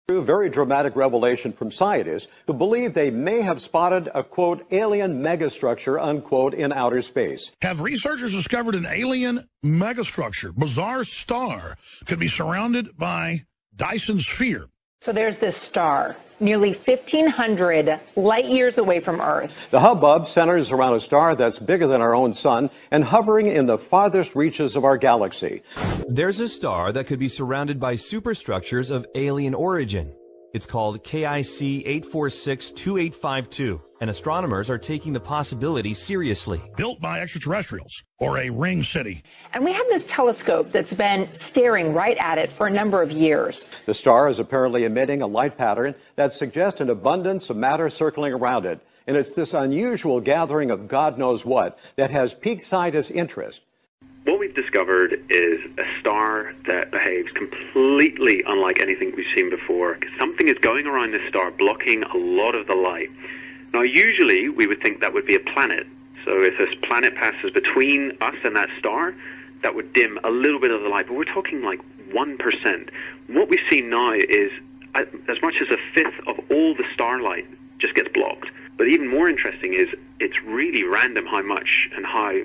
A very dramatic revelation from scientists who believe they may have spotted a, quote, alien megastructure, unquote, in outer space. Have researchers discovered an alien megastructure? Bizarre star could be surrounded by Dyson sphere. So there's this star, nearly 1,500 light years away from Earth. The hubbub centers around a star that's bigger than our own sun and hovering in the farthest reaches of our galaxy. There's a star that could be surrounded by superstructures of alien origin. It's called KIC 8462852, and astronomers are taking the possibility seriously. Built by extraterrestrials or a ring city. And we have this telescope that's been staring right at it for a number of years. The star is apparently emitting a light pattern that suggests an abundance of matter circling around it. And it's this unusual gathering of God knows what that has piqued scientists' interest. What we've discovered is a star that behaves completely unlike anything we've seen before. Something is going around this star, blocking a lot of the light. Now, usually we would think that would be a planet. So if this planet passes between us and that star, that would dim a little bit of the light. But we're talking like 1%. What we see now is as much as a fifth of all the starlight just gets blocked. But even more interesting is it's really random how much and how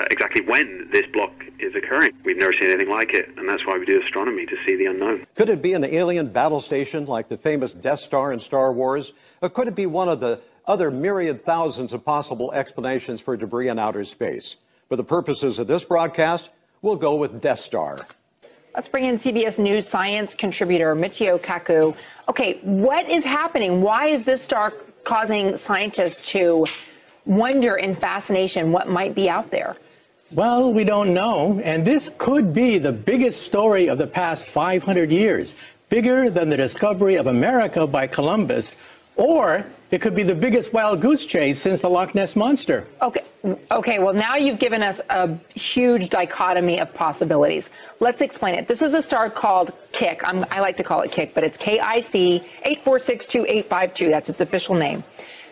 exactly when this block is occurring. We've never seen anything like it, and that's why we do astronomy, to see the unknown. Could it be an alien battle station like the famous Death Star in Star Wars? Or could it be one of the other myriad thousands of possible explanations for debris in outer space? For the purposes of this broadcast, we'll go with Death Star. Let's bring in CBS News science contributor Michio Kaku. Okay, what is happening? Why is this star causing scientists to wonder in fascination what might be out there? Well, we don't know, and this could be the biggest story of the past 500 years, bigger than the discovery of America by Columbus, or it could be the biggest wild goose chase since the Loch Ness Monster. Okay, well, now you've given us a huge dichotomy of possibilities. Let's explain it. This is a star called KIC. I like to call it KIC, but it's KIC 8462852. That's its official name.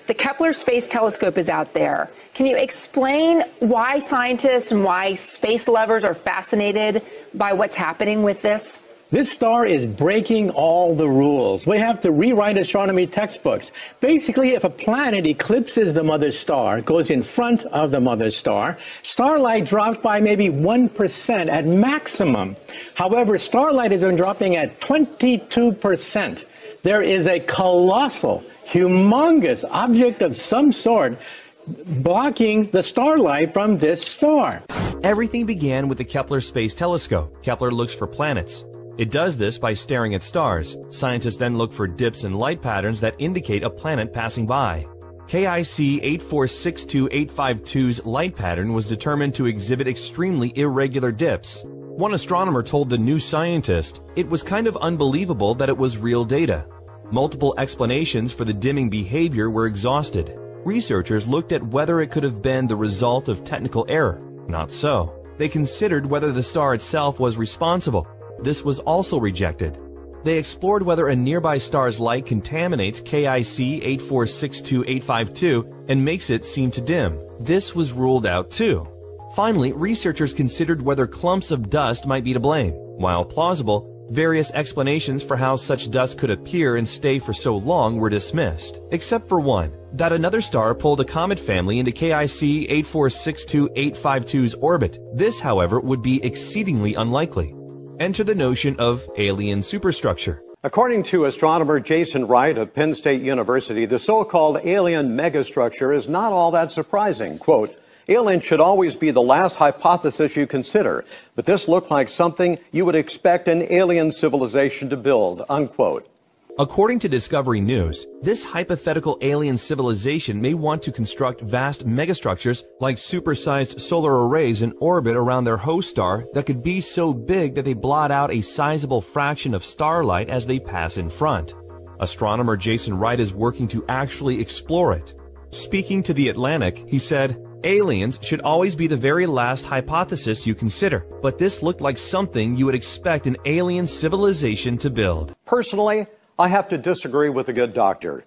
The Kepler Space Telescope is out there. Can you explain why scientists and why space lovers are fascinated by what's happening with this? This star is breaking all the rules. We have to rewrite astronomy textbooks. Basically, if a planet eclipses the mother star, goes in front of the mother star, starlight drops by maybe 1% at maximum. However, starlight has been dropping at 22%. There is a colossal, humongous object of some sort blocking the starlight from this star. Everything began with the Kepler Space Telescope. Kepler looks for planets. It does this by staring at stars. Scientists then look for dips in light patterns that indicate a planet passing by. KIC 8462852's light pattern was determined to exhibit extremely irregular dips. One astronomer told the New Scientist it was kind of unbelievable that it was real data. Multiple explanations for the dimming behavior were exhausted. Researchers looked at whether it could have been the result of technical error. Not so. They considered whether the star itself was responsible. This was also rejected. They explored whether a nearby star's light contaminates KIC 8462852 and makes it seem to dim. This was ruled out too. Finally, researchers considered whether clumps of dust might be to blame. While plausible, various explanations for how such dust could appear and stay for so long were dismissed, except for one, that another star pulled a comet family into KIC 8462852's orbit. This, however, would be exceedingly unlikely. Enter the notion of alien superstructure. According to astronomer Jason Wright of Penn State University, the so-called alien megastructure is not all that surprising. Quote, alien should always be the last hypothesis you consider, but this looked like something you would expect an alien civilization to build, unquote. According to Discovery News, this hypothetical alien civilization may want to construct vast megastructures like supersized solar arrays in orbit around their host star that could be so big that they blot out a sizable fraction of starlight as they pass in front. Astronomer Jason Wright is working to actually explore it. Speaking to The Atlantic, he said, aliens should always be the very last hypothesis you consider, but this looked like something you would expect an alien civilization to build. Personally, I have to disagree with a good doctor.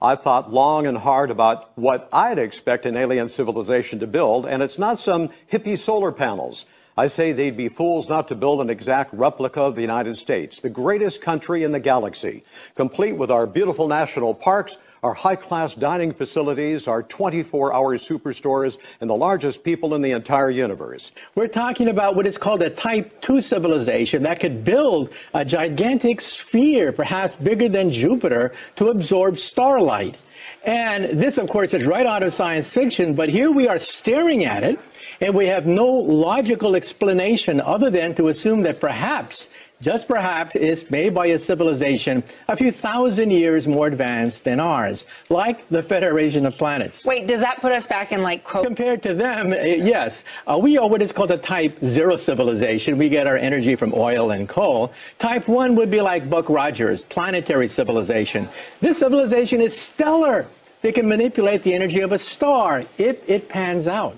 I've thought long and hard about what I'd expect an alien civilization to build, and it's not some hippie solar panels. I say they'd be fools not to build an exact replica of the United States, the greatest country in the galaxy, complete with our beautiful national parks, our high-class dining facilities, our 24-hour superstores, and the largest people in the entire universe. We're talking about what is called a Type 2 civilization that could build a gigantic sphere, perhaps bigger than Jupiter, to absorb starlight. And this, of course, is right out of science fiction, but here we are staring at it, and we have no logical explanation other than to assume that perhaps, just perhaps, it's made by a civilization a few thousand years more advanced than ours, like the Federation of Planets. Wait, does that put us back in, like, quote? Compared to them, yes. We are what is called a Type 0 civilization. We get our energy from oil and coal. Type 1 would be like Buck Rogers, planetary civilization. This civilization is stellar. They can manipulate the energy of a star if it pans out.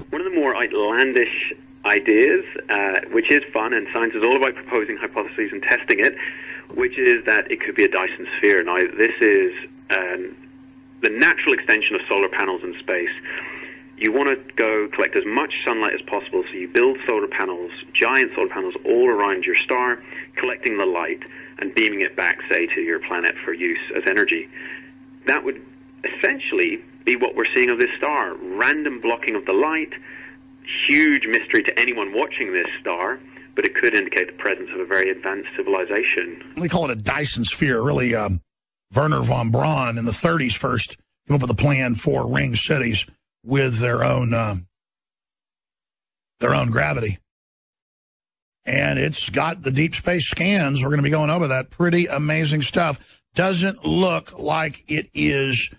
One of the more outlandish ideas, which is fun, and science is all about proposing hypotheses and testing it, which is that it could be a Dyson sphere. Now, this is the natural extension of solar panels in space. You want to go collect as much sunlight as possible, so you build solar panels, giant solar panels, all around your star, collecting the light and beaming it back, say, to your planet for use as energy. That would essentially be what we're seeing of this star. Random blocking of the light, huge mystery to anyone watching this star, but it could indicate the presence of a very advanced civilization. We call it a Dyson sphere. Really, Werner von Braun in the 30s first came up with a plan for ring cities with their own gravity. And it's got the deep space scans. We're going to be going over that. Pretty amazing stuff. Doesn't look like it is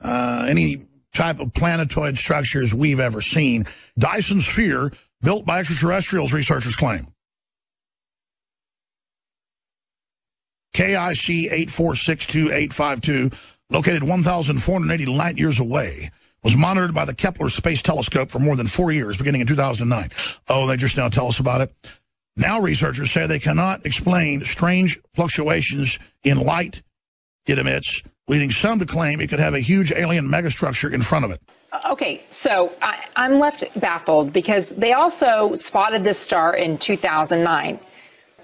any type of planetoid structures we've ever seen. Dyson sphere built by extraterrestrials, researchers claim. KIC 8462852, located 1,480 light years away, was monitored by the Kepler Space Telescope for more than 4 years, beginning in 2009. Oh, they just now tell us about it. Now researchers say they cannot explain strange fluctuations in light it emits, leading some to claim it could have a huge alien megastructure in front of it. Okay, so I'm left baffled because they also spotted this star in 2009.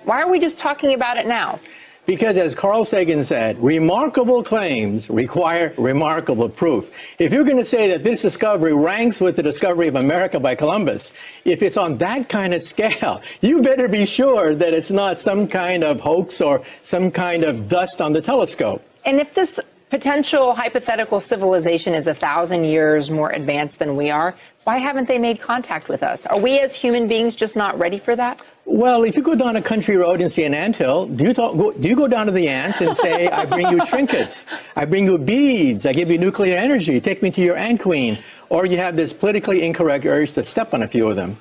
Why are we just talking about it now? Because, as Carl Sagan said, remarkable claims require remarkable proof. If you're going to say that this discovery ranks with the discovery of America by Columbus, if it's on that kind of scale, you better be sure that it's not some kind of hoax or some kind of dust on the telescope. And if this potential hypothetical civilization is 1,000 years more advanced than we are, why haven't they made contact with us? Are we as human beings just not ready for that? Well, if you go down a country road and see an anthill, do you go down to the ants and say, I bring you trinkets, I bring you beads, I give you nuclear energy, take me to your ant queen? Or you have this politically incorrect urge to step on a few of them?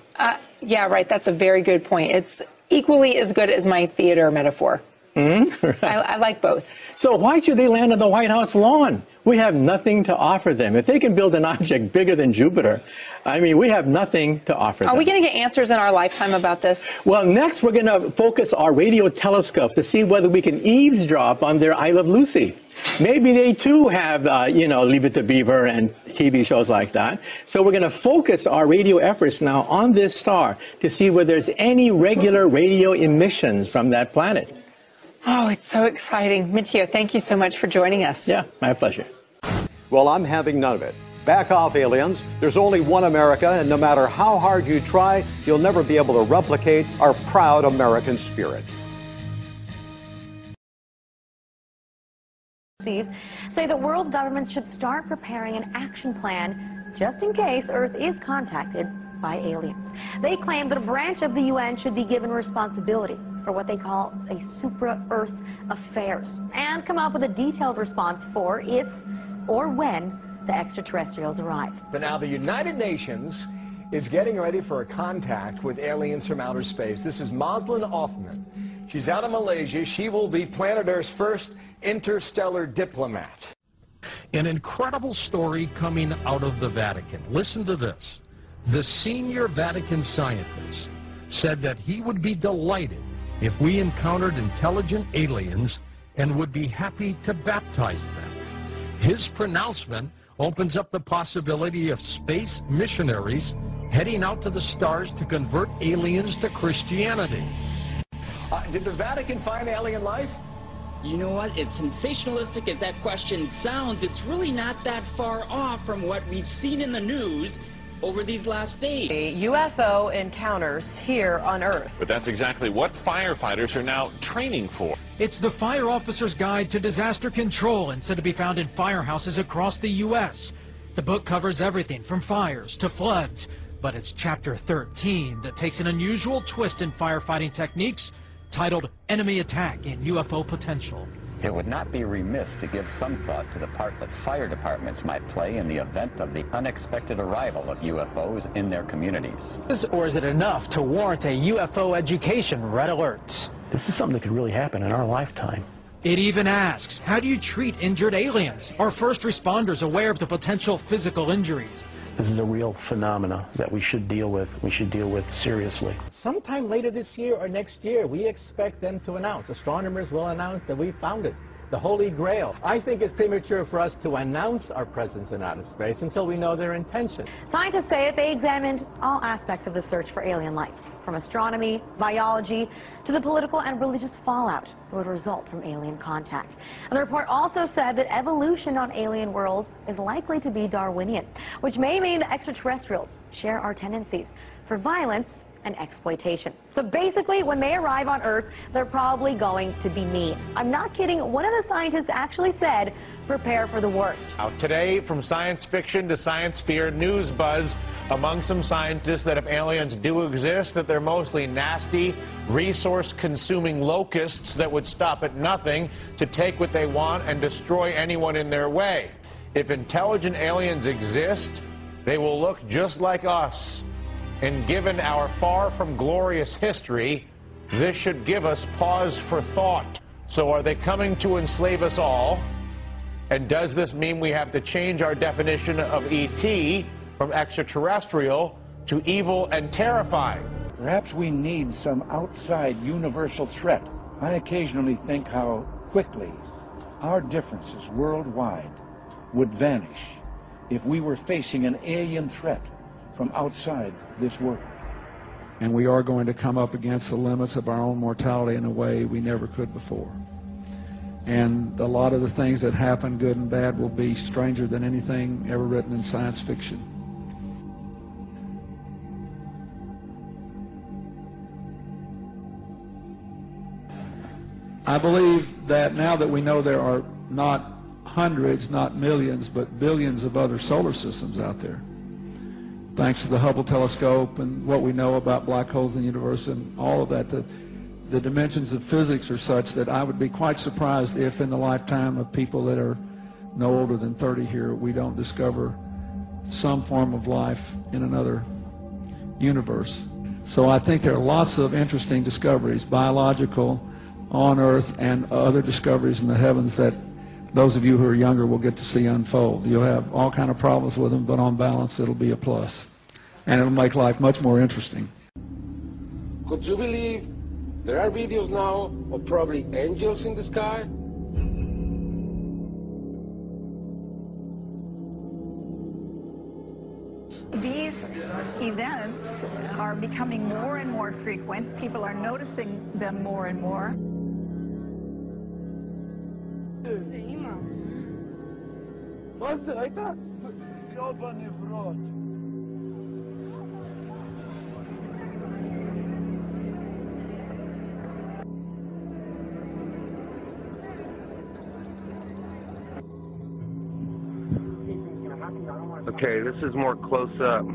Yeah, right. That's a very good point. It's equally as good as my theater metaphor. Right. I like both. So why should they land on the White House lawn? We have nothing to offer them. If they can build an object bigger than Jupiter, I mean, we have nothing to offer them. Are we going to get answers in our lifetime about this? Well, next we're going to focus our radio telescopes to see whether we can eavesdrop on their I Love Lucy. Maybe they too have, Leave It to Beaver and TV shows like that. So we're going to focus our radio efforts now on this star to see whether there's any regular radio emissions from that planet. Oh, it's so exciting. Mitchio, thank you so much for joining us. Yeah, my pleasure. Well, I'm having none of it. Back off, aliens. There's only one America, and no matter how hard you try, you'll never be able to replicate our proud American spirit. Say that world governments should start preparing an action plan just in case Earth is contacted by aliens. They claim that a branch of the UN should be given responsibility for what they call a supra-Earth affairs and come up with a detailed response for if or when the extraterrestrials arrive. But now the United Nations is getting ready for a contact with aliens from outer space. This is Moslin Othman. She's out of Malaysia. She will be planet Earth's first interstellar diplomat. An incredible story coming out of the Vatican. Listen to this. The senior Vatican scientist said that he would be delighted if we encountered intelligent aliens and would be happy to baptize them. His pronouncement opens up the possibility of space missionaries heading out to the stars to convert aliens to Christianity. Did the Vatican find alien life? You know what? As sensationalistic as that question sounds, it's really not that far off from what we've seen in the news over these last days. UFO encounters here on Earth. But that's exactly what firefighters are now training for. It's the Fire Officer's Guide to Disaster Control and said to be found in firehouses across the U.S. The book covers everything from fires to floods, but it's chapter 13 that takes an unusual twist in firefighting techniques titled Enemy Attack and UFO Potential. It would not be remiss to give some thought to the part that fire departments might play in the event of the unexpected arrival of UFOs in their communities. Or is it enough to warrant a UFO education red alert? This is something that could really happen in our lifetime. It even asks, how do you treat injured aliens? Are first responders aware of the potential physical injuries? This is a real phenomena that we should deal with. We should deal with seriously. Sometime later this year or next year, we expect them to announce, astronomers will announce that we found it, the Holy Grail. I think it's premature for us to announce our presence in outer space until we know their intention. Scientists say that they examined all aspects of the search for alien life, from astronomy, biology, to the political and religious fallout that would result from alien contact. And the report also said that evolution on alien worlds is likely to be Darwinian, which may mean that extraterrestrials share our tendencies for violence and exploitation. So basically, when they arrive on Earth, they're probably going to be mean. I'm not kidding. One of the scientists actually said, prepare for the worst. Now, today, from science fiction to science fear, news buzz among some scientists that if aliens do exist, that they're mostly nasty, resource-consuming locusts that would stop at nothing to take what they want and destroy anyone in their way. If intelligent aliens exist, they will look just like us. And given our far from glorious history, this should give us pause for thought. So are they coming to enslave us all? And does this mean we have to change our definition of ET from extraterrestrial to evil and terrifying? Perhaps we need some outside universal threat. I occasionally think how quickly our differences worldwide would vanish if we were facing an alien threat from outside this world. And we are going to come up against the limits of our own mortality in a way we never could before. And a lot of the things that happen, good and bad, will be stranger than anything ever written in science fiction. I believe that now that we know there are not hundreds, not millions, but billions of other solar systems out there, thanks to the Hubble telescope and what we know about black holes in the universe and all of that, the dimensions of physics are such that I would be quite surprised if in the lifetime of people that are no older than 30 here, we don't discover some form of life in another universe. So I think there are lots of interesting discoveries, biological, on Earth, and other discoveries in the heavens that those of you who are younger will get to see unfold. You'll have all kind of problems with them, but on balance, it'll be a plus. And it'll make life much more interesting. Could you believe there are videos now of probably angels in the sky? These events are becoming more and more frequent. People are noticing them more and more. Okay, this is more close up.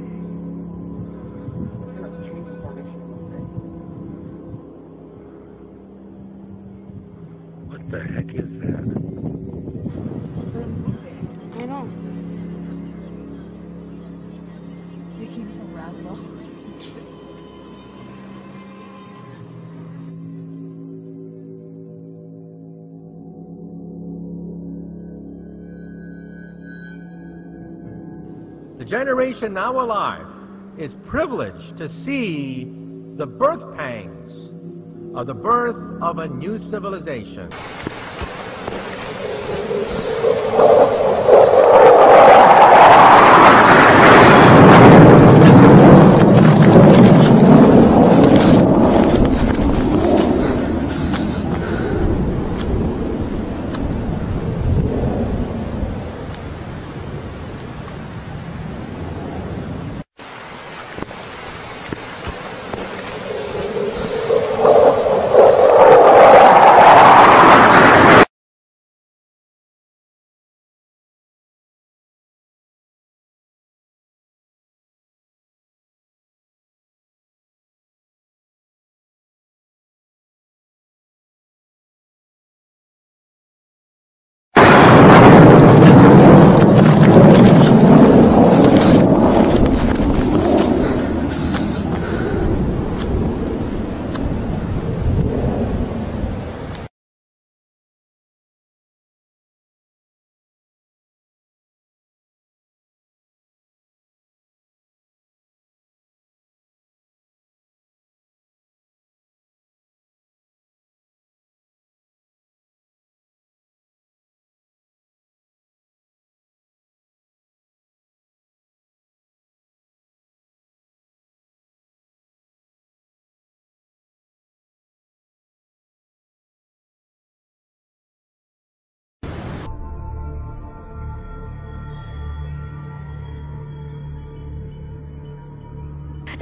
What the heck is that? I know. They came from Roswell. The generation now alive is privileged to see the birth pangs of the birth of a new civilization.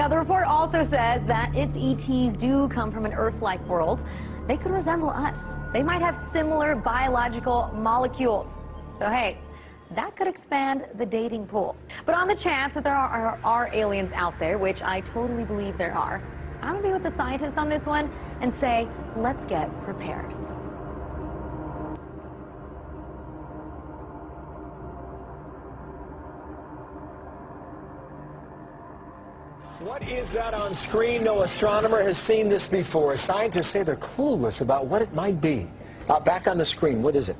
Now, the report also says that if ETs do come from an Earth-like world, they could resemble us. They might have similar biological molecules. So, hey, that could expand the dating pool. But on the chance that there are aliens out there, which I totally believe there are, I'm going to be with the scientists on this one and say, let's get prepared. What is that on screen? No astronomer has seen this before. Scientists say they're clueless about what it might be. Back on the screen, what is it?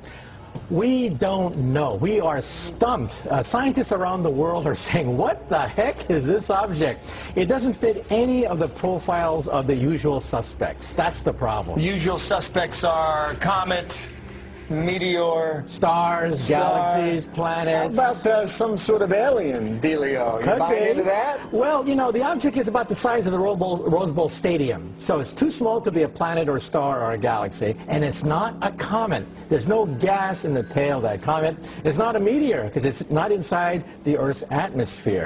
We don't know. We are stumped. Scientists around the world are saying, what the heck is this object? It doesn't fit any of the profiles of the usual suspects. That's the problem. The usual suspects are comet, meteor, stars, galaxies, planets. How about some sort of alien dealio? You buying into that? Well, you know, the object is about the size of the Rose Bowl Stadium. So it's too small to be a planet or a star or a galaxy. And it's not a comet. There's no gas in the tail of that comet. It's not a meteor because it's not inside the Earth's atmosphere.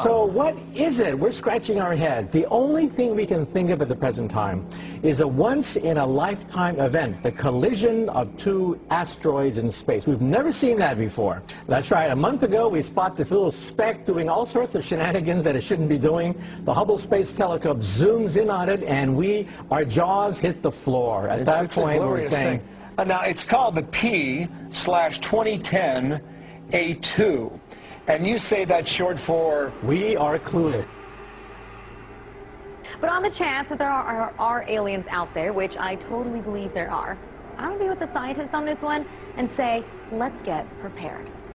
So what is it? We're scratching our head. The only thing we can think of at the present time is a once-in-a-lifetime event, the collision of two asteroids in space. We've never seen that before. That's right. A month ago, we spotted this little speck doing all sorts of shenanigans that it shouldn't be doing. The Hubble Space Telescope zooms in on it, and our jaws hit the floor. At that point, we're saying... Now, it's called the P/2010 A2. And you say that's short for... We are clueless. But on the chance that there are aliens out there, which I totally believe there are, I'm going to be with the scientists on this one and say, let's get prepared.